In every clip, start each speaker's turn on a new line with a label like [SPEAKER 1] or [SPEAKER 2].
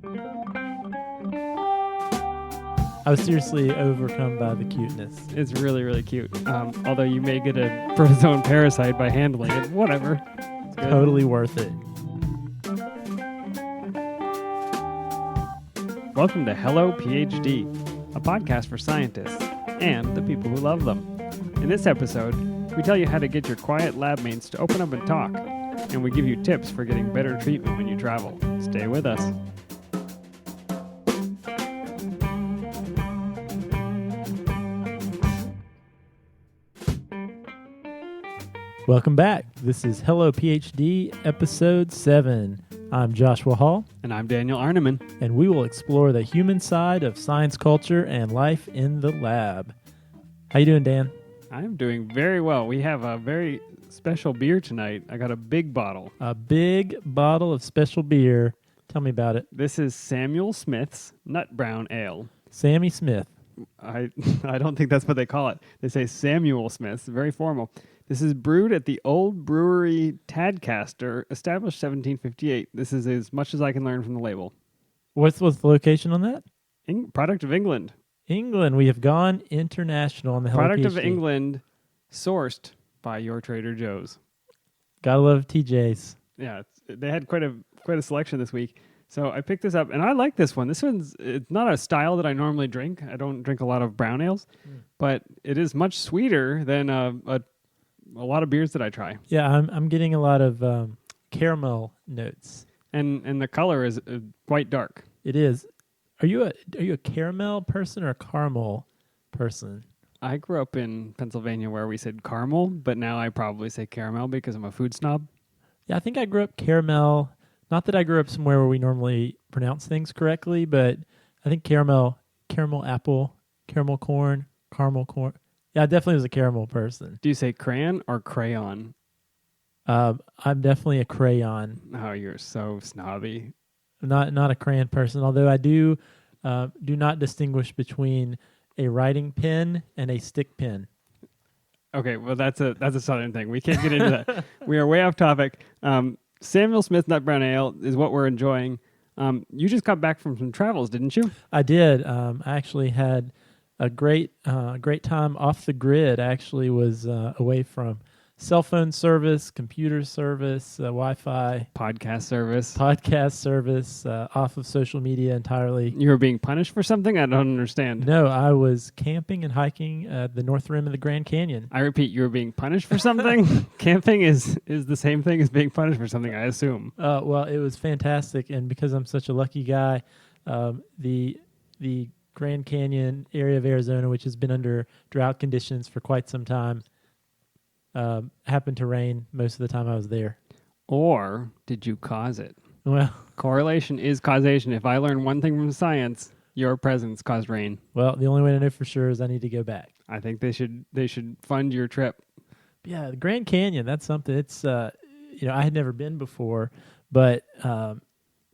[SPEAKER 1] I was seriously overcome by the cuteness.
[SPEAKER 2] It's really, really cute. Although you may get a protozoan parasite by handling it. Whatever. It's good.
[SPEAKER 1] Totally worth it.
[SPEAKER 2] Welcome to Hello PhD, a podcast for scientists and the people who love them. In this episode, we tell you how to get your quiet lab mates to open up and talk, and we give you tips for getting better treatment when you travel. Stay with us.
[SPEAKER 1] Welcome back. This is Hello PhD, Episode 7. I'm Joshua Hall.
[SPEAKER 2] And I'm Daniel Arneman.
[SPEAKER 1] And we will explore the human side of science culture and life in the lab. How you doing, Dan?
[SPEAKER 2] I'm doing very well. We have a very special beer tonight. I got a big bottle.
[SPEAKER 1] A big bottle of special beer. Tell me about it.
[SPEAKER 2] This is Samuel Smith's Nut Brown Ale.
[SPEAKER 1] Sammy Smith.
[SPEAKER 2] I don't think that's what they call it. They say Samuel Smith. Very formal. This is brewed at the Old Brewery Tadcaster, established 1758. This is as much as I can learn from the label.
[SPEAKER 1] What's the location on that?
[SPEAKER 2] Product of England.
[SPEAKER 1] England. We have gone international on the Hello
[SPEAKER 2] Product
[SPEAKER 1] PhD.
[SPEAKER 2] of England, sourced by your Trader Joe's.
[SPEAKER 1] Gotta love TJ's.
[SPEAKER 2] Yeah, they had quite a selection this week. So I picked this up, and I like this one. It's not a style that I normally drink. I don't drink a lot of brown ales, but it is much sweeter than a lot of beers that I try.
[SPEAKER 1] Yeah, I'm getting a lot of caramel notes.
[SPEAKER 2] And the color is quite dark.
[SPEAKER 1] It is. Are you a caramel person or a caramel person?
[SPEAKER 2] I grew up in Pennsylvania where we said caramel, but now I probably say caramel because I'm a food snob.
[SPEAKER 1] Yeah, I think I grew up caramel. Not that I grew up somewhere where we normally pronounce things correctly, but I think caramel apple, caramel corn. Yeah, I definitely was a caramel person.
[SPEAKER 2] Do you say crayon or crayon?
[SPEAKER 1] I'm definitely a crayon.
[SPEAKER 2] Oh, you're so snobby.
[SPEAKER 1] Not a crayon person, although I do not distinguish between a writing pen and a stick pen.
[SPEAKER 2] Okay, well that's a southern thing. We can't get into that. We are way off topic. Samuel Smith Nut Brown Ale is what we're enjoying. You just got back from some travels, didn't you?
[SPEAKER 1] I did. I actually had a great time off the grid. I actually was away from cell phone service, computer service, Wi-Fi,
[SPEAKER 2] podcast
[SPEAKER 1] service, off of social media entirely.
[SPEAKER 2] You were being punished for something? I don't understand.
[SPEAKER 1] No, I was camping and hiking the north rim of the Grand Canyon.
[SPEAKER 2] I repeat, you were being punished for something? Camping is the same thing as being punished for something, I assume.
[SPEAKER 1] Well, it was fantastic, and because I'm such a lucky guy, the Grand Canyon area of Arizona, which has been under drought conditions for quite some time, happened to rain most of the time I was there.
[SPEAKER 2] Or did you cause it?
[SPEAKER 1] Well,
[SPEAKER 2] correlation is causation. If I learn one thing from science, your presence caused rain.
[SPEAKER 1] Well, the only way to know for sure is I need to go back.
[SPEAKER 2] I think they should fund your trip.
[SPEAKER 1] Yeah, the Grand Canyon, that's something. It's I had never been before, but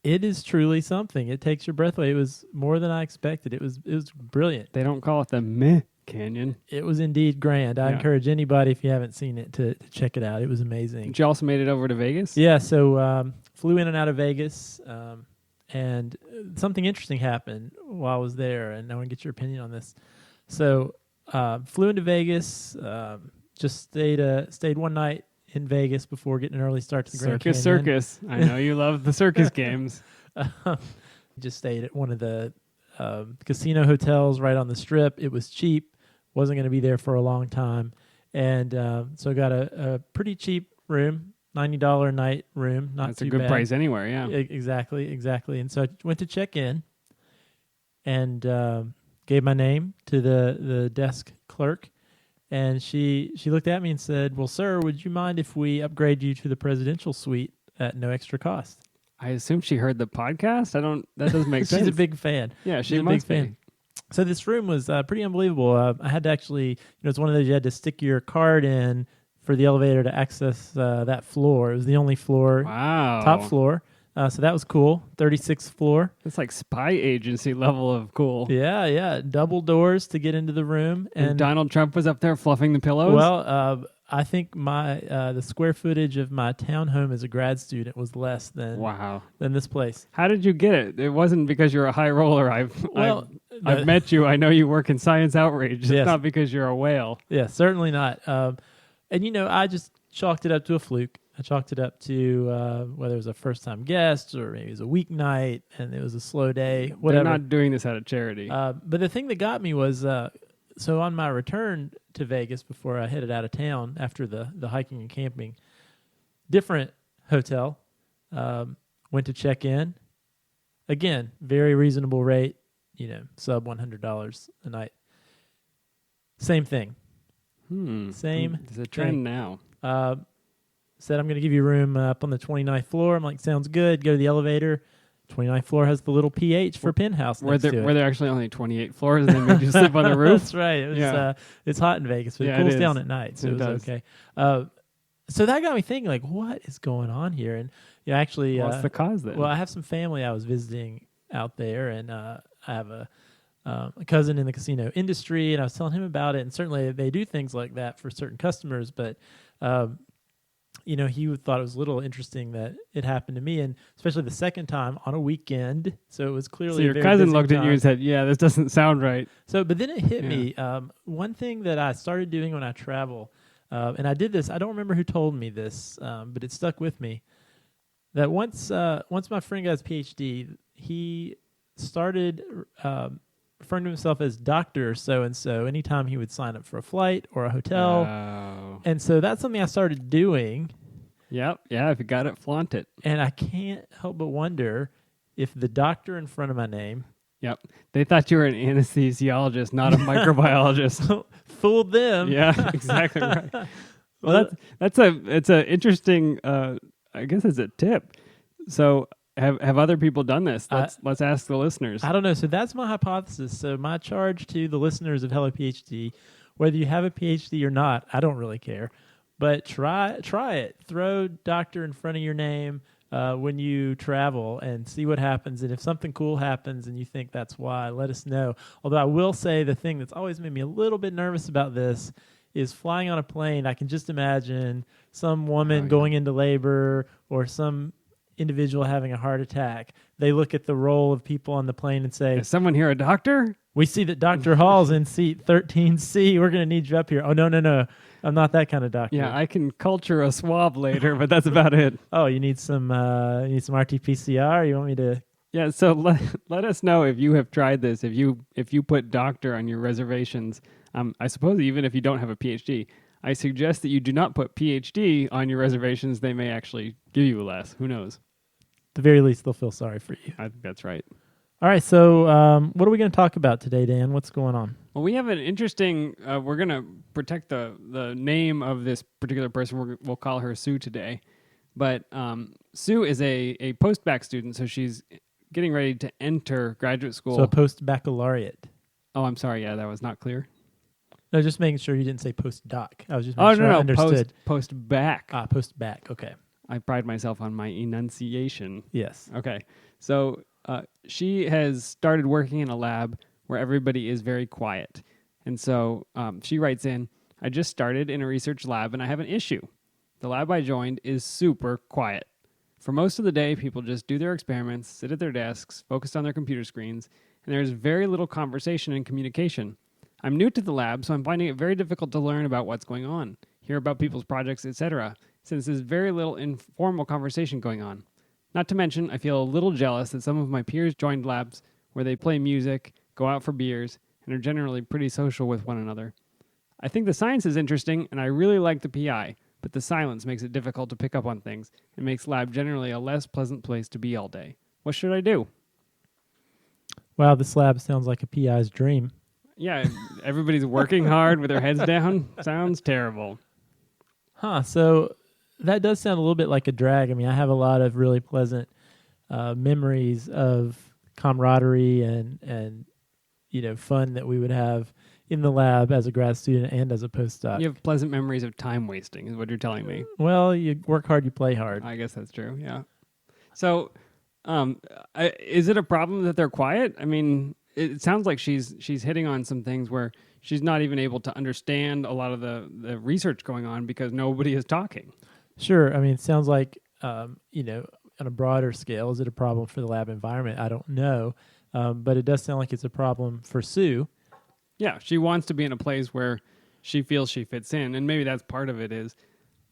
[SPEAKER 1] it is truly something. It takes your breath away. It was more than I expected. It was brilliant.
[SPEAKER 2] They don't call it the Meh Canyon.
[SPEAKER 1] It was indeed grand. I encourage anybody, if you haven't seen it, to check it out. It was amazing.
[SPEAKER 2] But you also made it over to Vegas?
[SPEAKER 1] Yeah, so flew in and out of Vegas, and something interesting happened while I was there, and I want to get your opinion on this. So flew into Vegas, just stayed one night in Vegas before getting an early start to the Grand Canyon.
[SPEAKER 2] Circus. I know you love the circus games.
[SPEAKER 1] Just stayed at one of the casino hotels right on the Strip. It was cheap. Wasn't going to be there for a long time. And so I got a pretty cheap room, $90 a night room.
[SPEAKER 2] That's
[SPEAKER 1] too
[SPEAKER 2] a good
[SPEAKER 1] bad.
[SPEAKER 2] price anywhere, yeah.
[SPEAKER 1] Exactly. And so I went to check in and gave my name to the desk clerk. And she looked at me and said, "Well, sir, would you mind if we upgrade you to the presidential suite at no extra cost?"
[SPEAKER 2] I assume she heard the podcast. That doesn't make sense.
[SPEAKER 1] She's a big fan.
[SPEAKER 2] Yeah,
[SPEAKER 1] she's a big fan. So this room was pretty unbelievable. I had to actually, it's one of those you had to stick your card in for the elevator to access that floor. It was the only floor, top floor. So that was cool. 36th floor.
[SPEAKER 2] It's like spy agency level of cool.
[SPEAKER 1] Yeah. Double doors to get into the room.
[SPEAKER 2] And Donald Trump was up there fluffing the pillows?
[SPEAKER 1] Well, I think my the square footage of my townhome as a grad student was less than this place.
[SPEAKER 2] How did you get it? It wasn't because you're a high roller. I've met you. I know you work in Science Outrage. It's
[SPEAKER 1] Yes.
[SPEAKER 2] not because you're a whale.
[SPEAKER 1] Yeah, certainly not. And I just chalked it up to a fluke. I chalked it up to whether it was a first-time guest or maybe it was a weeknight and it was a slow day, whatever.
[SPEAKER 2] They're not doing this out of charity.
[SPEAKER 1] But the thing that got me was, so on my return to Vegas before I headed out of town after the hiking and camping, different hotel, went to check in. Again, very reasonable rate, sub $100 a night. Same thing. Same.
[SPEAKER 2] There's a trend now.
[SPEAKER 1] Said, I'm going to give you a room up on the 29th floor. I'm like, sounds good. Go to the elevator. 29th floor has the little PH for penthouse next to it.
[SPEAKER 2] Were there actually only 28 floors and they made you sleep on the roof?
[SPEAKER 1] That's right. It was, it's hot in Vegas, but it cools down at night, so it was okay. So that got me thinking, like, what is going on here? And actually...
[SPEAKER 2] what's the cause then?
[SPEAKER 1] Well, I have some family I was visiting out there, and I have a cousin in the casino industry, and I was telling him about it, and certainly they do things like that for certain customers, but... he thought it was a little interesting that it happened to me, and especially the second time on a weekend. So it was clearly.
[SPEAKER 2] So your cousin looked at you and said, "Yeah, this doesn't sound right."
[SPEAKER 1] So, but then it hit me. One thing that I started doing when I travel, and I did this. I don't remember who told me this, but it stuck with me. That once my friend got his PhD, he started referring to himself as Dr. So-and-so anytime he would sign up for a flight or a hotel.
[SPEAKER 2] Oh.
[SPEAKER 1] And so that's something I started doing.
[SPEAKER 2] Yep. Yeah, if you got it, flaunt it.
[SPEAKER 1] And I can't help but wonder if the doctor in front of my name...
[SPEAKER 2] Yep. They thought you were an anesthesiologist, not a microbiologist.
[SPEAKER 1] Fooled them.
[SPEAKER 2] Yeah, exactly right. Well, it's a interesting, I guess it's a tip. So... Have other people done this? Let's ask the listeners.
[SPEAKER 1] I don't know. So that's my hypothesis. So my charge to the listeners of Hello PhD, whether you have a PhD or not, I don't really care. But try it. Throw doctor in front of your name when you travel and see what happens. And if something cool happens and you think that's why, let us know. Although I will say the thing that's always made me a little bit nervous about this is flying on a plane. I can just imagine some woman going into labor or some individual having a heart attack. They look at the roll of people on the plane and say,
[SPEAKER 2] "Is someone here a doctor?
[SPEAKER 1] We see that Dr. Hall's in seat 13C. We're going to need you up here." Oh, no. I'm not that kind of doctor.
[SPEAKER 2] Yeah, I can culture a swab later, but that's about it.
[SPEAKER 1] Oh, you need some RT-PCR? You want me to...
[SPEAKER 2] Yeah, so let us know if you have tried this, if you put doctor on your reservations. I suppose even if you don't have a PhD, I suggest that you do not put PhD on your reservations. They may actually give you less. Who knows?
[SPEAKER 1] At the very least, they'll feel sorry for you.
[SPEAKER 2] I think that's right.
[SPEAKER 1] All right, so what are we going to talk about today, Dan? What's going on?
[SPEAKER 2] Well, we have an interesting... we're going to protect the name of this particular person. We'll call her Sue today. But Sue is a post-bac student, so she's getting ready to enter graduate school.
[SPEAKER 1] So a post-baccalaureate.
[SPEAKER 2] Oh, I'm sorry. Yeah, that was not clear.
[SPEAKER 1] No, just making sure you didn't say postdoc. I was just making sure I understood.
[SPEAKER 2] Post-bac.
[SPEAKER 1] Post-bac. Okay.
[SPEAKER 2] I pride myself on my enunciation.
[SPEAKER 1] Yes.
[SPEAKER 2] Okay. So she has started working in a lab where everybody is very quiet. And so she writes in, "I just started in a research lab and I have an issue. The lab I joined is super quiet. For most of the day, people just do their experiments, sit at their desks, focused on their computer screens, and there's very little conversation and communication. I'm new to the lab, so I'm finding it very difficult to learn about what's going on, hear about people's projects, etc., since there's very little informal conversation going on. Not to mention, I feel a little jealous that some of my peers joined labs where they play music, go out for beers, and are generally pretty social with one another. I think the science is interesting, and I really like the PI, but the silence makes it difficult to pick up on things and makes lab generally a less pleasant place to be all day. What should I do?"
[SPEAKER 1] Wow, this lab sounds like a PI's dream.
[SPEAKER 2] Yeah, everybody's working hard with their heads down. Sounds terrible.
[SPEAKER 1] So that does sound a little bit like a drag. I mean, I have a lot of really pleasant memories of camaraderie and fun that we would have in the lab as a grad student and as a postdoc.
[SPEAKER 2] You have pleasant memories of time wasting, is what you're telling me.
[SPEAKER 1] Well, you work hard, you play hard.
[SPEAKER 2] I guess that's true, yeah. So, is it a problem that they're quiet? I mean, it sounds like she's hitting on some things where she's not even able to understand a lot of the research going on because nobody is talking.
[SPEAKER 1] Sure. I mean, it sounds like, on a broader scale, is it a problem for the lab environment? I don't know. But it does sound like it's a problem for Sue.
[SPEAKER 2] Yeah, she wants to be in a place where she feels she fits in. And maybe that's part of it is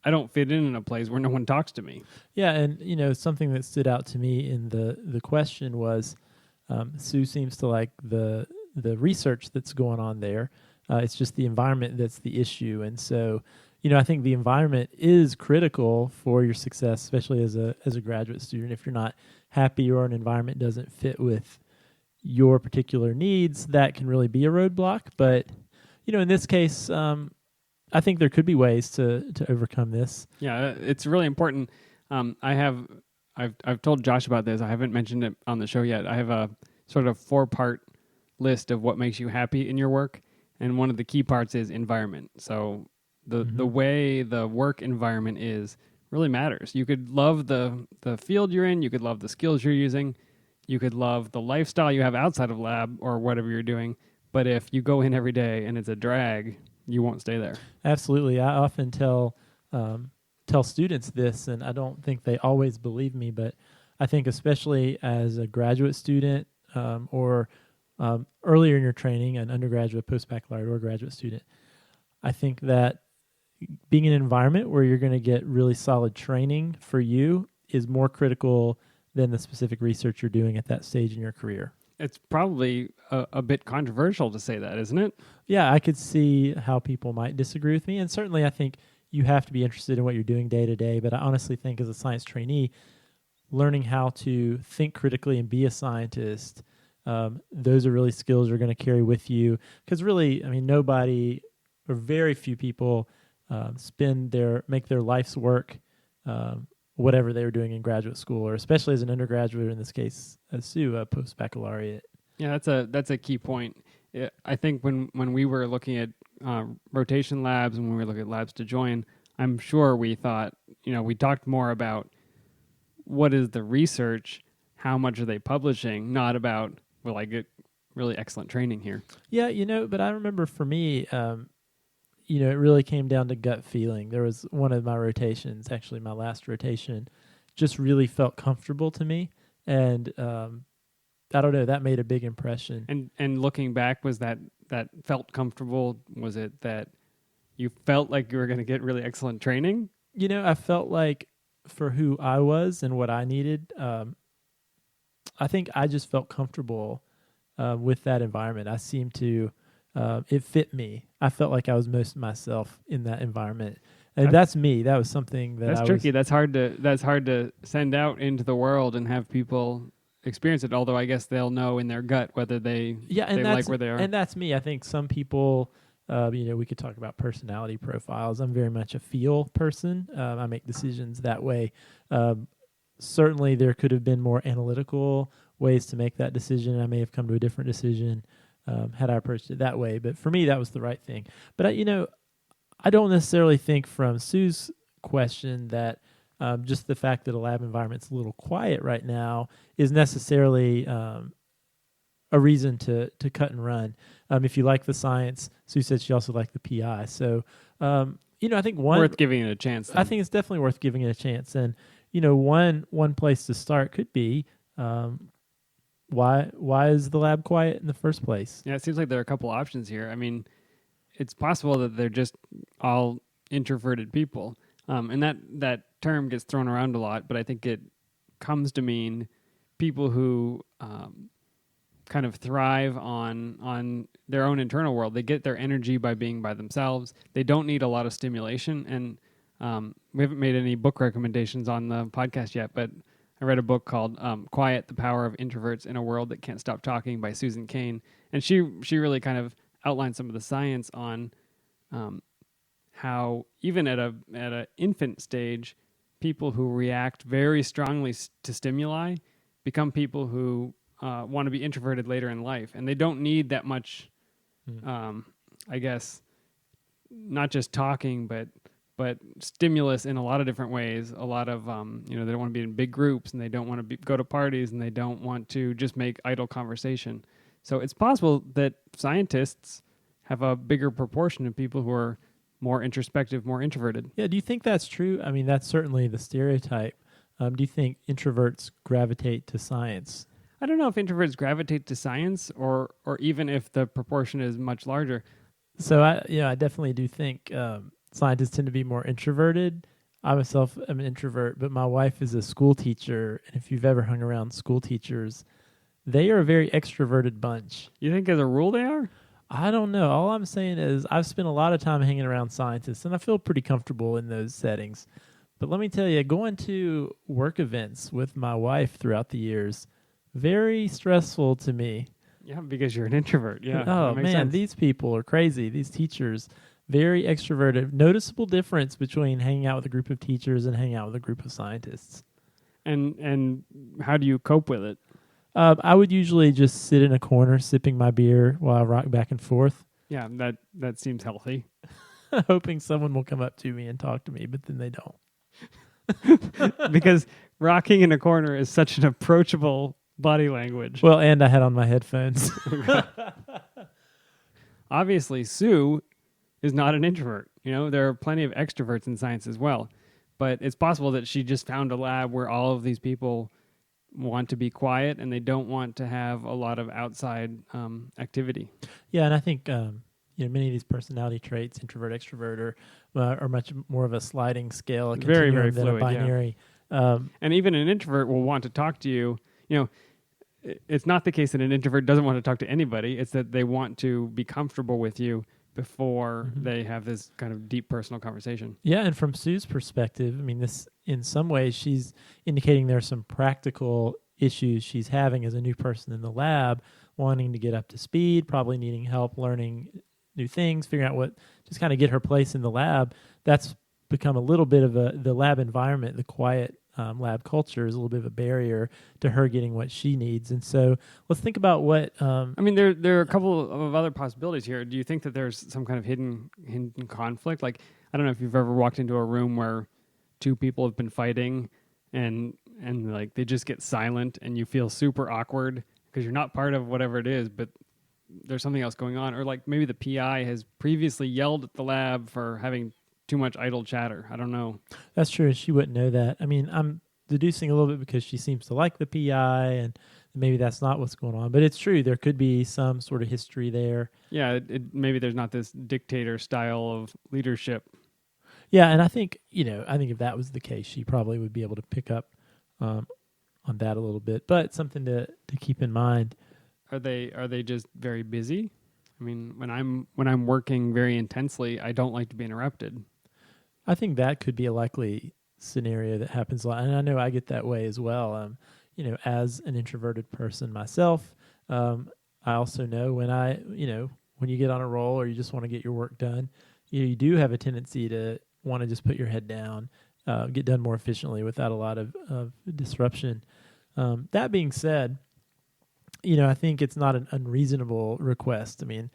[SPEAKER 2] I don't fit in a place where no one talks to me.
[SPEAKER 1] Yeah, and something that stood out to me in the question was Sue seems to like the research that's going on there. It's just the environment that's the issue, and so I think the environment is critical for your success, especially as a graduate student. If you're not happy or an environment doesn't fit with your particular needs, that can really be a roadblock. But in this case, I think there could be ways to overcome this.
[SPEAKER 2] Yeah, it's really important. I've told Josh about this. I haven't mentioned it on the show yet. I have a sort of 4-part list of what makes you happy in your work, and one of the key parts is environment. So the way the work environment is really matters. You could love the field you're in, you could love the skills you're using, you could love the lifestyle you have outside of lab or whatever you're doing, but if you go in every day and it's a drag, you won't stay there.
[SPEAKER 1] Absolutely. I often tell students this, and I don't think they always believe me, but I think especially as a graduate student or earlier in your training, an undergraduate, post-baccalaureate, or graduate student, I think that being in an environment where you're going to get really solid training for you is more critical than the specific research you're doing at that stage in your career.
[SPEAKER 2] It's probably a bit controversial to say that, isn't it?
[SPEAKER 1] Yeah, I could see how people might disagree with me, and certainly I think you have to be interested in what you're doing day to day, but I honestly think as a science trainee, learning how to think critically and be a scientist, those are really skills you're going to carry with you, because really, I mean, nobody or very few people make their life's work whatever they were doing in graduate school, or especially as an undergraduate, or in this case, as Sue, a post-baccalaureate.
[SPEAKER 2] Yeah, that's a key point. I think when we were looking at rotation labs and when we were looking at labs to join, I'm sure we thought, we talked more about what is the research, how much are they publishing, not about, will I get really excellent training here?
[SPEAKER 1] Yeah, but I remember for me, it really came down to gut feeling. There was one of my rotations, actually my last rotation, just really felt comfortable to me. And I don't know, that made a big impression.
[SPEAKER 2] And looking back, was that felt comfortable? Was it that you felt like you were going to get really excellent training?
[SPEAKER 1] I felt like for who I was and what I needed, I think I just felt comfortable with that environment. I seemed to... it fit me. I felt like I was most myself in that environment, and that's me. That was something that's
[SPEAKER 2] tricky. That's hard to send out into the world and have people experience it. Although I guess they'll know in their gut whether they like where they are.
[SPEAKER 1] And that's me. I think some people, we could talk about personality profiles. I'm very much a feel person. I make decisions that way. Certainly, there could have been more analytical ways to make that decision. I may have come to a different decision. Had I approached it that way. But for me, that was the right thing. But, I don't necessarily think from Sue's question that just the fact that a lab environment's a little quiet right now is necessarily a reason to cut and run. If you like the science, Sue said she also liked the PI. So, I think
[SPEAKER 2] worth giving it a chance. Then.
[SPEAKER 1] I think it's definitely worth giving it a chance. And, one place to start could be... Why is the lab quiet in the first place?
[SPEAKER 2] Yeah, it seems like there are a couple options here. I mean, it's possible that they're just all introverted people, and that term gets thrown around a lot. But I think it comes to mean people who kind of thrive on their own internal world. They get their energy by being by themselves. They don't need a lot of stimulation, and we haven't made any book recommendations on the podcast yet, but I read a book called Quiet, The Power of Introverts in a World That Can't Stop Talking by Susan Cain. And she really kind of outlined some of the science on how even at a infant stage, people who react very strongly to stimuli become people who want to be introverted later in life. And they don't need that much, I guess, not just talking, but stimulus in a lot of different ways. A lot of, they don't want to be in big groups, and they don't want to go to parties, and they don't want to just make idle conversation. So it's possible that scientists have a bigger proportion of people who are more introspective, more introverted.
[SPEAKER 1] Yeah, do you think that's true? I mean, that's certainly the stereotype. Do you think introverts gravitate to science?
[SPEAKER 2] I don't know if introverts gravitate to science or even if the proportion is much larger.
[SPEAKER 1] So I definitely do think scientists tend to be more introverted. I myself am an introvert, but my wife is a school teacher, and if you've ever hung around school teachers, they are a very extroverted bunch.
[SPEAKER 2] You think as a rule they are?
[SPEAKER 1] I don't know. All I'm saying is I've spent a lot of time hanging around scientists, and I feel pretty comfortable in those settings. But let me tell you, going to work events with my wife throughout the years, very stressful to me.
[SPEAKER 2] Yeah, because you're an introvert. Yeah.
[SPEAKER 1] Oh, man,
[SPEAKER 2] sense.
[SPEAKER 1] These people are crazy. These teachers, very extroverted. Noticeable difference between hanging out with a group of teachers and hanging out with a group of scientists.
[SPEAKER 2] And how do you cope with it?
[SPEAKER 1] I would usually just sit in a corner sipping my beer while I rock back and forth.
[SPEAKER 2] Yeah, that seems healthy.
[SPEAKER 1] Hoping someone will come up to me and talk to me, but then they don't.
[SPEAKER 2] Because rocking in a corner is such an approachable body language.
[SPEAKER 1] Well, and I had on my headphones.
[SPEAKER 2] Obviously, Sue is not an introvert. You know, there are plenty of extroverts in science as well. But it's possible that she just found a lab where all of these people want to be quiet and they don't want to have a lot of outside activity.
[SPEAKER 1] Yeah, and I think many of these personality traits, introvert, extrovert, are much more of a sliding scale, a
[SPEAKER 2] very, very
[SPEAKER 1] than
[SPEAKER 2] fluid,
[SPEAKER 1] a binary.
[SPEAKER 2] Yeah. And even an introvert will want to talk to you. You know, it's not the case that an introvert doesn't want to talk to anybody. It's that they want to be comfortable with you before they have this kind of deep personal conversation.
[SPEAKER 1] Yeah, and from Sue's perspective, I mean, this in some ways she's indicating there's some practical issues she's having as a new person in the lab, wanting to get up to speed, probably needing help learning new things, figuring out what, just kind of get her place in the lab. That's become a little bit of the lab environment, the quiet lab culture is a little bit of a barrier to her getting what she needs. And so let's think about what...
[SPEAKER 2] I mean, there are a couple of other possibilities here. Do you think that there's some kind of hidden conflict? Like, I don't know if you've ever walked into a room where two people have been fighting and like they just get silent and you feel super awkward because you're not part of whatever it is, but there's something else going on. Or like maybe the PI has previously yelled at the lab for having too much idle chatter. I don't know.
[SPEAKER 1] That's true. She wouldn't know that. I mean, I'm deducing a little bit because she seems to like the PI and maybe that's not what's going on. But it's true. There could be some sort of history there.
[SPEAKER 2] Yeah, maybe there's not this dictator style of leadership.
[SPEAKER 1] Yeah, and I think if that was the case, she probably would be able to pick up on that a little bit. But something to keep in mind.
[SPEAKER 2] Are they just very busy? I mean, when I'm working very intensely, I don't like to be interrupted.
[SPEAKER 1] I think that could be a likely scenario that happens a lot, and I know I get that way as well. As an introverted person myself, I also know when you get on a roll or you just want to get your work done, you do have a tendency to want to just put your head down, get done more efficiently without a lot of disruption. That being said, I think it's not an unreasonable request. I mean,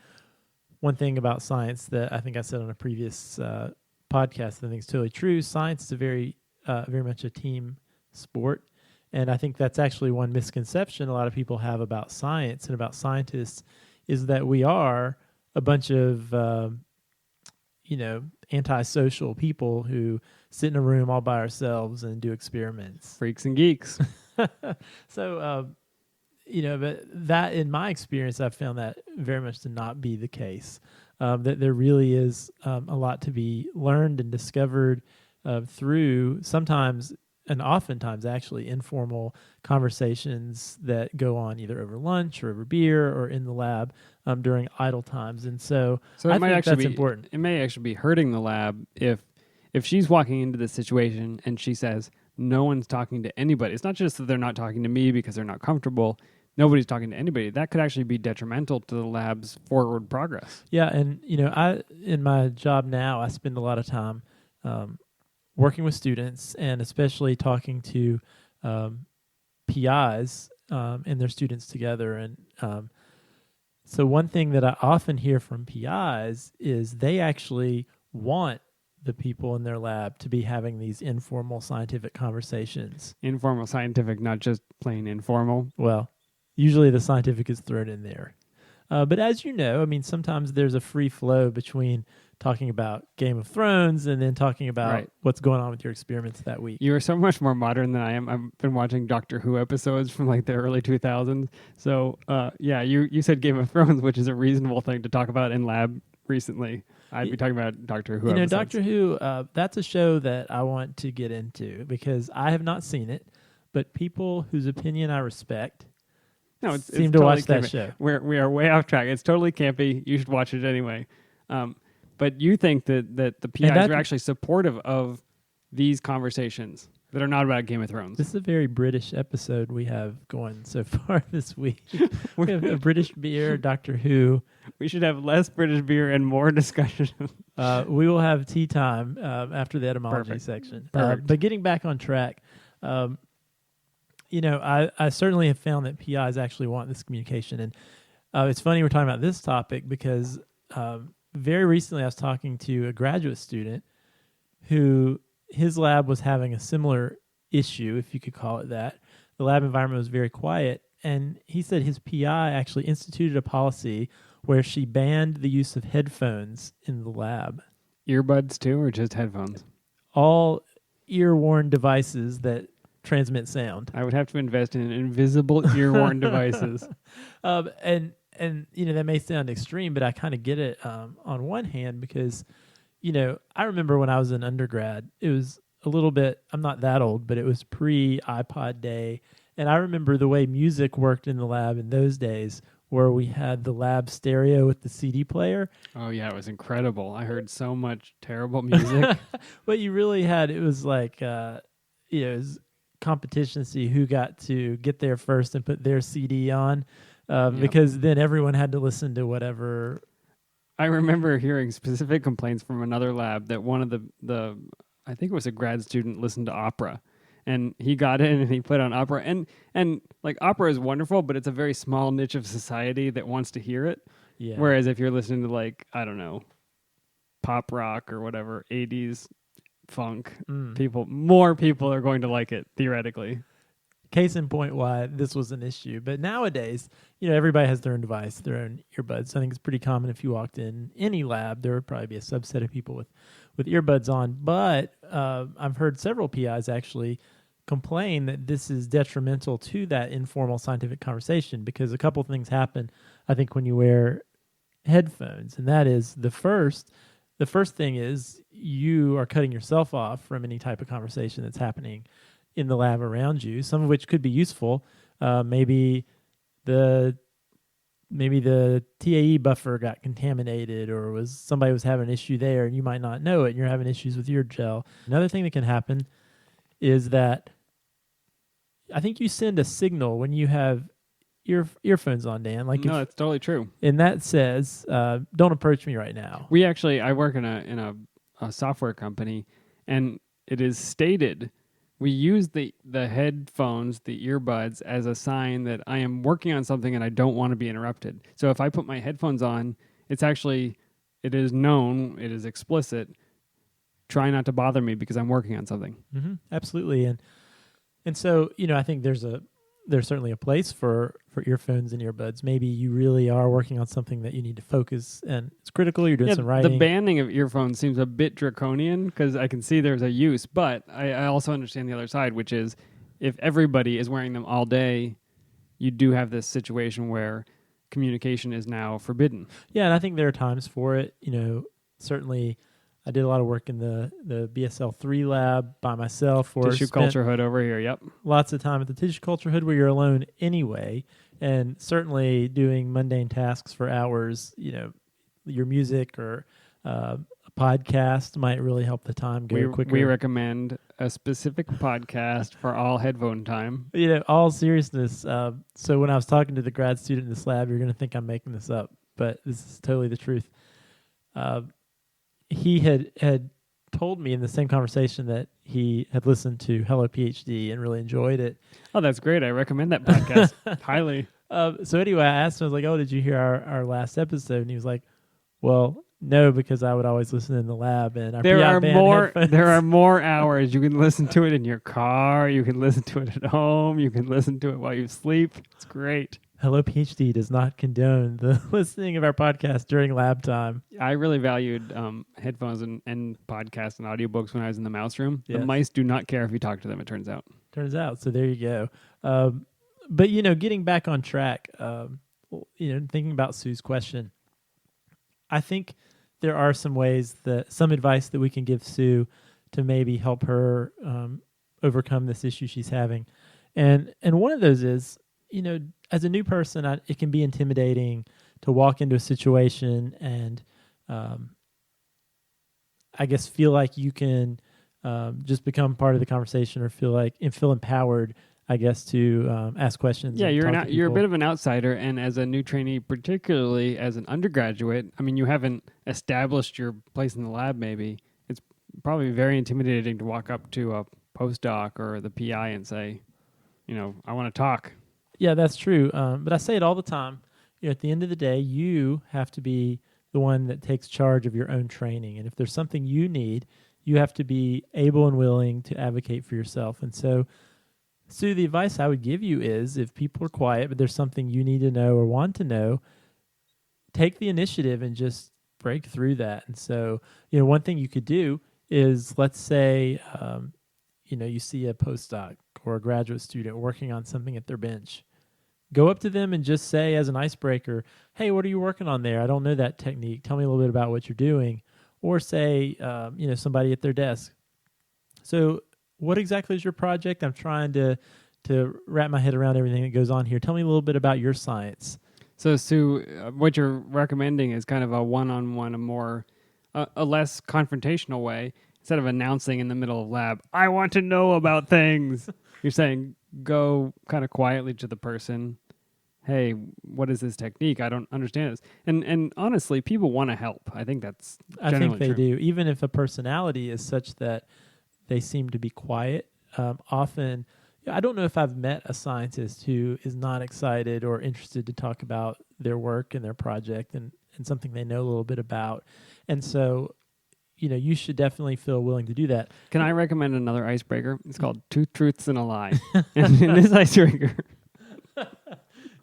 [SPEAKER 1] one thing about science that I think I said on a previous podcast that I think is totally true, science is a very much a team sport. And I think that's actually one misconception a lot of people have about science and about scientists is that we are a bunch of, antisocial people who sit in a room all by ourselves and do experiments.
[SPEAKER 2] Freaks and geeks.
[SPEAKER 1] So, but that in my experience, I've found that very much to not be the case. That there really is a lot to be learned and discovered through sometimes and oftentimes actually informal conversations that go on either over lunch or over beer or in the lab during idle times. And so I think that's important.
[SPEAKER 2] It may actually be hurting the lab if she's walking into this situation and she says, no one's talking to anybody. It's not just that they're not talking to me because they're not comfortable. Nobody's talking to anybody. That could actually be detrimental to the lab's forward progress.
[SPEAKER 1] Yeah, and I in my job now, I spend a lot of time working with students and especially talking to PIs and their students together. And so one thing that I often hear from PIs is they actually want the people in their lab to be having these informal scientific conversations.
[SPEAKER 2] Informal scientific, not just plain informal.
[SPEAKER 1] Well, usually the scientific is thrown in there. But as you know, I mean, sometimes there's a free flow between talking about Game of Thrones and then talking about what's going on with your experiments that week.
[SPEAKER 2] You are so much more modern than I am. I've been watching Doctor Who episodes from like the early 2000s. So, you said Game of Thrones, which is a reasonable thing to talk about in lab recently. I'd be talking about Doctor Who episodes.
[SPEAKER 1] Doctor Who, that's a show that I want to get into because I have not seen it, but people whose opinion I respect seem to watch that show.
[SPEAKER 2] We are way off track. It's totally campy. You should watch it anyway. But you think that the PIs are actually supportive of these conversations that are not about Game of Thrones.
[SPEAKER 1] This is a very British episode we have going so far this week. We have a British beer, Doctor Who.
[SPEAKER 2] We should have less British beer and more discussion.
[SPEAKER 1] We will have tea time after the etymology section. But getting back on track, I certainly have found that PIs actually want this communication. And it's funny we're talking about this topic because very recently I was talking to a graduate student who his lab was having a similar issue, if you could call it that. The lab environment was very quiet, and he said his PI actually instituted a policy where she banned the use of headphones in the lab.
[SPEAKER 2] Earbuds too, or just headphones?
[SPEAKER 1] All ear-worn devices that transmit sound.
[SPEAKER 2] I would have to invest in invisible ear-worn devices.
[SPEAKER 1] And that may sound extreme, but I kind of get it on one hand because I remember when I was an undergrad, it was a little bit, I'm not that old, but it was pre-iPod day. And I remember the way music worked in the lab in those days where we had the lab stereo with the CD player.
[SPEAKER 2] Oh, yeah, it was incredible. I heard so much terrible music.
[SPEAKER 1] But you really had, it was like, it was competition to see who got to get there first and put their CD on because then everyone had to listen to whatever.
[SPEAKER 2] I remember hearing specific complaints from another lab that one of the I think it was a grad student listened to opera, and he got in and he put on opera, and like opera is wonderful, but it's a very small niche of society that wants to hear it. Yeah. Whereas if you're listening to like, I don't know, pop rock or whatever, 80s funk, more people are going to like it theoretically.
[SPEAKER 1] Case in point why this was an issue. But nowadays, everybody has their own device, their own earbuds. I think it's pretty common if you walked in any lab, there would probably be a subset of people with earbuds on. But I've heard several PIs actually complain that this is detrimental to that informal scientific conversation because a couple things happen, I think, when you wear headphones. And that is the first thing is you are cutting yourself off from any type of conversation that's happening in the lab around you, some of which could be useful. Maybe the TAE buffer got contaminated or somebody was having an issue there and you might not know it and you're having issues with your gel. Another thing that can happen is that I think you send a signal when you have earphones on, Dan.
[SPEAKER 2] No, that's totally true.
[SPEAKER 1] And that says, don't approach me right now.
[SPEAKER 2] I work in a software company, and it is stated we use the headphones, the earbuds, as a sign that I am working on something and I don't want to be interrupted. So if I put my headphones on, it is known, it is explicit, try not to bother me because I'm working on something.
[SPEAKER 1] Mm-hmm, absolutely. And so, I think there's certainly a place for earphones and earbuds. Maybe you really are working on something that you need to focus and it's critical. You're doing some writing.
[SPEAKER 2] The banning of earphones seems a bit draconian because I can see there's a use, but I also understand the other side, which is if everybody is wearing them all day, you do have this situation where communication is now forbidden.
[SPEAKER 1] Yeah, and I think there are times for it. Certainly I did a lot of work in the BSL-3 lab by myself. Or
[SPEAKER 2] tissue culture hood over here, yep.
[SPEAKER 1] Lots of time at the tissue culture hood where you're alone anyway. And certainly doing mundane tasks for hours, your music or a podcast might really help the time go quicker.
[SPEAKER 2] We recommend a specific podcast for all headphone time.
[SPEAKER 1] All seriousness. So when I was talking to the grad student in this lab, you're going to think I'm making this up, but this is totally the truth. He had told me in the same conversation that he had listened to Hello PhD and really enjoyed it.
[SPEAKER 2] Oh, that's great. I recommend that podcast highly.
[SPEAKER 1] So anyway, I asked him, I was like, oh, did you hear our last episode? And he was like, well, no, because I would always listen in the lab. And
[SPEAKER 2] there are more hours. You can listen to it in your car. You can listen to it at home. You can listen to it while you sleep. It's great.
[SPEAKER 1] Hello PhD does not condone the listening of our podcast during lab time.
[SPEAKER 2] I really valued headphones and podcasts and audiobooks when I was in the mouse room. The
[SPEAKER 1] Yes.
[SPEAKER 2] mice do not care if you talk to them, it turns out.
[SPEAKER 1] Turns out. So there you go. But, getting back on track, thinking about Sue's question, I think there are some advice that we can give Sue to maybe help her overcome this issue she's having. And one of those is, as a new person, it can be intimidating to walk into a situation and I guess feel like you can just become part of the conversation or feel empowered, I guess, to ask questions.
[SPEAKER 2] Yeah,
[SPEAKER 1] and
[SPEAKER 2] you're
[SPEAKER 1] talk to
[SPEAKER 2] you're a
[SPEAKER 1] people.
[SPEAKER 2] bit of an outsider, and as a new trainee, particularly as an undergraduate, I mean, you haven't established your place in the lab. Maybe it's probably very intimidating to walk up to a postdoc or the PI and say, I want to talk.
[SPEAKER 1] Yeah, that's true. But I say it all the time. At the end of the day, you have to be the one that takes charge of your own training. And if there's something you need, you have to be able and willing to advocate for yourself. And so, Sue, the advice I would give you is if people are quiet, but there's something you need to know or want to know, take the initiative and just break through that. And so, one thing you could do is, let's say, you see a postdoc or a graduate student working on something at their bench. Go up to them and just say, as an icebreaker, hey, what are you working on there? I don't know that technique. Tell me a little bit about what you're doing. Or say, somebody at their desk. So what exactly is your project? I'm trying to wrap my head around everything that goes on here. Tell me a little bit about your science.
[SPEAKER 2] So, Sue, what you're recommending is kind of a one-on-one, a less confrontational way. Instead of announcing in the middle of lab, I want to know about things. You're saying, go kind of quietly to the person. Hey, what is this technique? I don't understand this. And honestly, people want to help. I think that's generally
[SPEAKER 1] I think they
[SPEAKER 2] true.
[SPEAKER 1] do. Even if a personality is such that they seem to be quiet, often, I don't know if I've met a scientist who is not excited or interested to talk about their work and their project and something they know a little bit about. And so, you should definitely feel willing to do that.
[SPEAKER 2] Can I recommend another icebreaker? It's called Two Truths and a Lie. And in this icebreaker,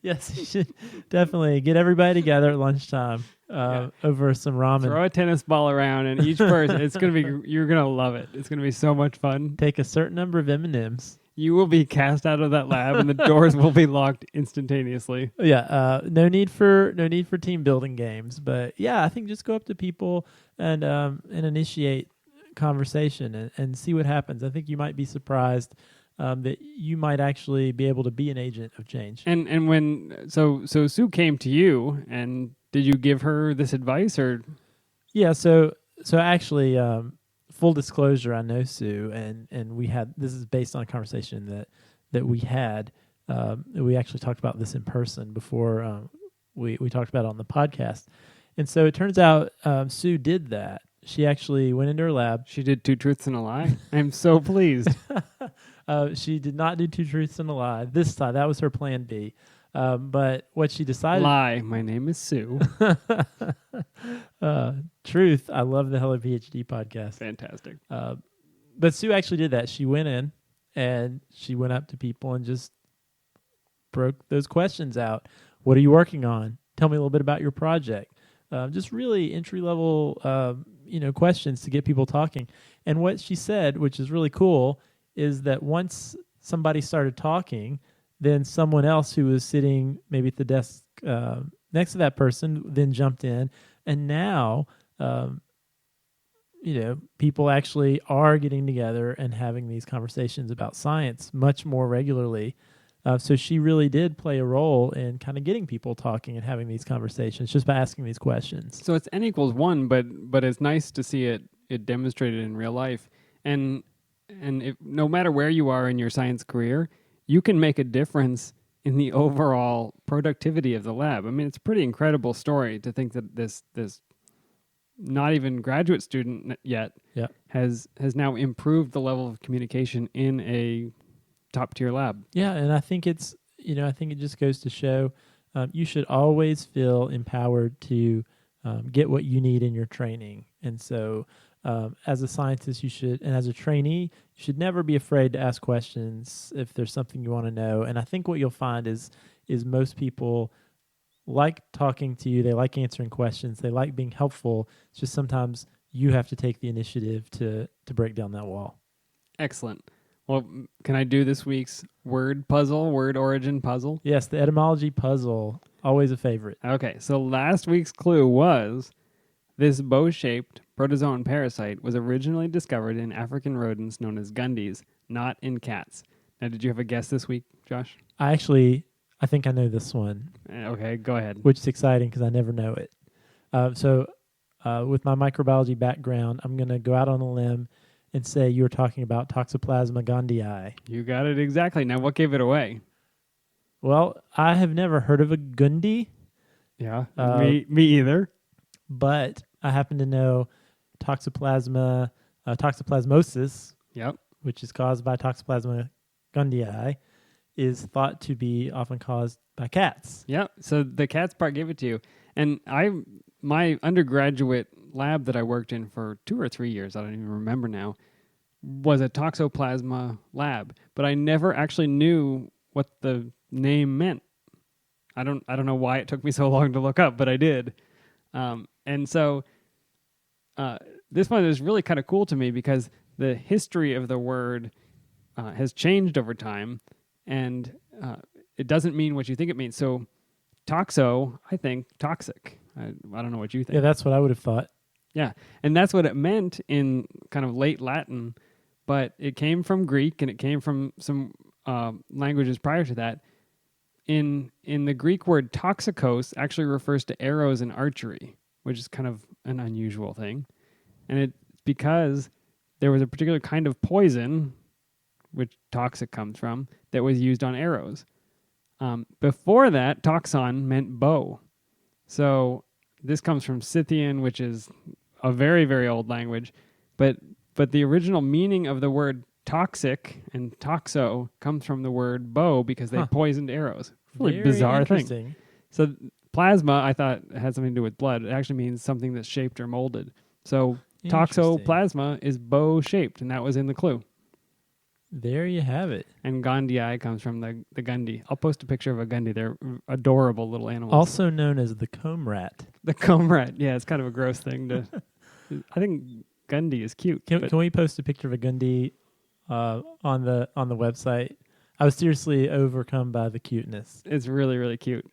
[SPEAKER 1] Yes, you should definitely get everybody together at lunchtime over some ramen.
[SPEAKER 2] throw a tennis ball around, and each person, you're going to love it. It's going to be so much fun.
[SPEAKER 1] Take a certain number of M&Ms.
[SPEAKER 2] You will be cast out of that lab, and the doors will be locked instantaneously.
[SPEAKER 1] Yeah, no need for team building games, but yeah, I think just go up to people and initiate conversation and see what happens. I think you might be surprised that you might actually be able to be an agent of change.
[SPEAKER 2] And when so Sue came to you, and did you give her this advice or?
[SPEAKER 1] Yeah, so actually, full disclosure, I know Sue, and we had, this is based on a conversation that we had. We actually talked about this in person before we talked about it on the podcast. And so it turns out Sue did that. She actually went into her lab.
[SPEAKER 2] She did Two Truths and a Lie. I'm so pleased.
[SPEAKER 1] She did not do Two Truths and a Lie this time. That was her plan B. But what she decided...
[SPEAKER 2] Lie. My name is Sue.
[SPEAKER 1] Truth. I love the Hello PhD podcast.
[SPEAKER 2] Fantastic.
[SPEAKER 1] But Sue actually did that. She went in and she went up to people and just broke those questions out. What are you working on? Tell me a little bit about your project. Just really entry-level questions to get people talking. And what she said, which is really cool, is that once somebody started talking, then someone else who was sitting maybe at the desk next to that person then jumped in. And now, people actually are getting together and having these conversations about science much more regularly. So she really did play a role in kind of getting people talking and having these conversations just by asking these questions.
[SPEAKER 2] So it's N equals 1, but it's nice to see it demonstrated in real life. And if, no matter where you are in your science career, you can make a difference in the overall productivity of the lab. I mean, it's a pretty incredible story to think that this not even graduate student yet has now improved the level of communication in a top tier lab.
[SPEAKER 1] Yeah, and I think it's, I think it just goes to show you should always feel empowered to get what you need in your training. And so as a scientist, you should, and as a trainee, you should never be afraid to ask questions if there's something you want to know. And I think what you'll find is is most people like talking to you. They like answering questions. They like being helpful. It's just sometimes you have to take the initiative to break down that wall.
[SPEAKER 2] Excellent. Well, can I do this week's word origin puzzle?
[SPEAKER 1] Yes, the etymology puzzle, always a favorite.
[SPEAKER 2] Okay, so last week's clue was this bow-shaped protozoan parasite was originally discovered in African rodents known as gundis, not in cats. Now, did you have a guess this week, Josh?
[SPEAKER 1] I think I know this one.
[SPEAKER 2] Okay, go ahead.
[SPEAKER 1] Which is exciting because I never know it. So with my microbiology background, I'm going to go out on a limb and say you were talking about Toxoplasma gondii.
[SPEAKER 2] You got it exactly. Now, what gave it away?
[SPEAKER 1] Well, I have never heard of a gundi.
[SPEAKER 2] Yeah, me either.
[SPEAKER 1] But I happen to know toxoplasmosis,
[SPEAKER 2] yep,
[SPEAKER 1] which is caused by Toxoplasma gondii, is thought to be often caused by cats.
[SPEAKER 2] Yep, so the cats part gave it to you. And my undergraduate lab that I worked in for 2 or 3 years, I don't even remember now, was a Toxoplasma lab, but I never actually knew what the name meant. I don't know why it took me so long to look up, but I did. And so this one is really kind of cool to me because the history of the word has changed over time, and it doesn't mean what you think it means. So toxo, I think toxic. I don't know what you think.
[SPEAKER 1] Yeah, that's what I would have thought.
[SPEAKER 2] Yeah, and that's what it meant in kind of late Latin, but it came from Greek and it came from some languages prior to that. In the Greek word toxikos actually refers to arrows in archery, which is kind of an unusual thing. And it's because there was a particular kind of poison, which toxic comes from, that was used on arrows. Before that, toxon meant bow. So this comes from Scythian, which is a very, very old language. But the original meaning of the word toxic and toxo comes from the word bow because they poisoned arrows. Really
[SPEAKER 1] Very
[SPEAKER 2] bizarre thing. So plasma, I thought, had something to do with blood. It actually means something that's shaped or molded. So toxoplasma is bow-shaped, and that was in the clue.
[SPEAKER 1] There you have it.
[SPEAKER 2] And gondii comes from the gundi. I'll post a picture of a gundi. They're adorable little animals.
[SPEAKER 1] Also known as the comb rat.
[SPEAKER 2] The comb rat. Yeah, it's kind of a gross thing to... I think gundi is cute.
[SPEAKER 1] Can we post a picture of a gundi on the website? I was seriously overcome by the cuteness.
[SPEAKER 2] It's really, really cute.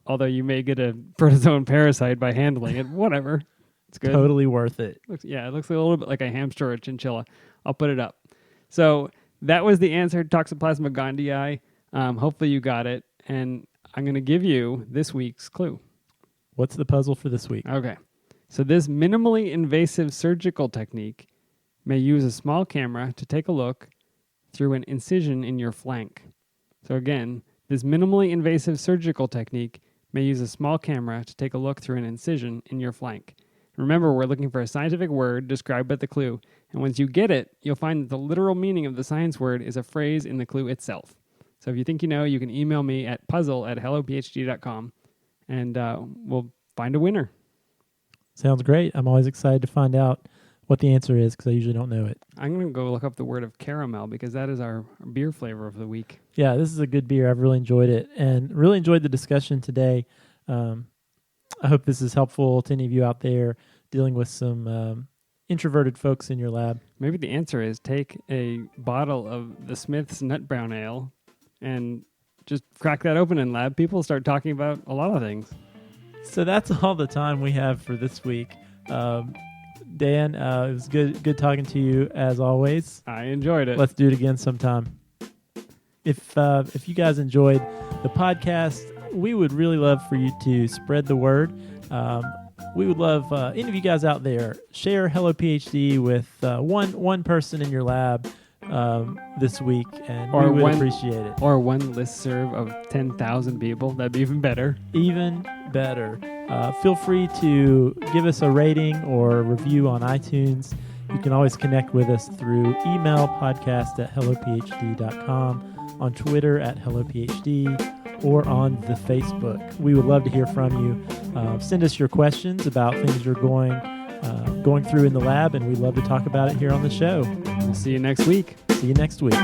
[SPEAKER 2] Although you may get a protozoan parasite by handling it. Whatever. It's good.
[SPEAKER 1] Totally worth it.
[SPEAKER 2] It looks a little bit like a hamster or a chinchilla. I'll put it up. So that was the answer, Toxoplasma gondii. Hopefully you got it. And I'm going to give you this week's clue.
[SPEAKER 1] What's the puzzle for this week?
[SPEAKER 2] Okay. So this minimally invasive surgical technique may use a small camera to take a look through an incision in your flank. So again, this minimally invasive surgical technique may use a small camera to take a look through an incision in your flank. Remember, we're looking for a scientific word described by the clue, and once you get it, you'll find that the literal meaning of the science word is a phrase in the clue itself. So if you think you know, you can email me at puzzle@hellophd.com, and we'll find a winner.
[SPEAKER 1] Sounds great. I'm always excited to find out what the answer is because I usually don't know it.
[SPEAKER 2] I'm going to go look up the word of caramel because that is our beer flavor of the week.
[SPEAKER 1] Yeah, this is a good beer. I've really enjoyed it and really enjoyed the discussion today. I hope this is helpful to any of you out there dealing with some introverted folks in your lab.
[SPEAKER 2] Maybe the answer is take a bottle of the Smith's Nut Brown Ale and just crack that open in lab. People start talking about a lot of things.
[SPEAKER 1] So that's all the time we have for this week. Dan, it was good talking to you as always.
[SPEAKER 2] I enjoyed it.
[SPEAKER 1] Let's do it again sometime. If you guys enjoyed the podcast, we would really love for you to spread the word. We would love any of you guys out there, share Hello PhD with one person in your lab this week, and we would appreciate it.
[SPEAKER 2] Or one listserv of 10,000 people. That'd be even better.
[SPEAKER 1] Even better. Feel free to give us a rating or a review on iTunes. You can always connect with us through email, podcast@hellophd.com, on Twitter @hellophd, or on the Facebook. We would love to hear from you. Send us your questions about things you're going through in the lab, and we'd love to talk about it here on the show.
[SPEAKER 2] We'll see you next week.
[SPEAKER 1] See you next week.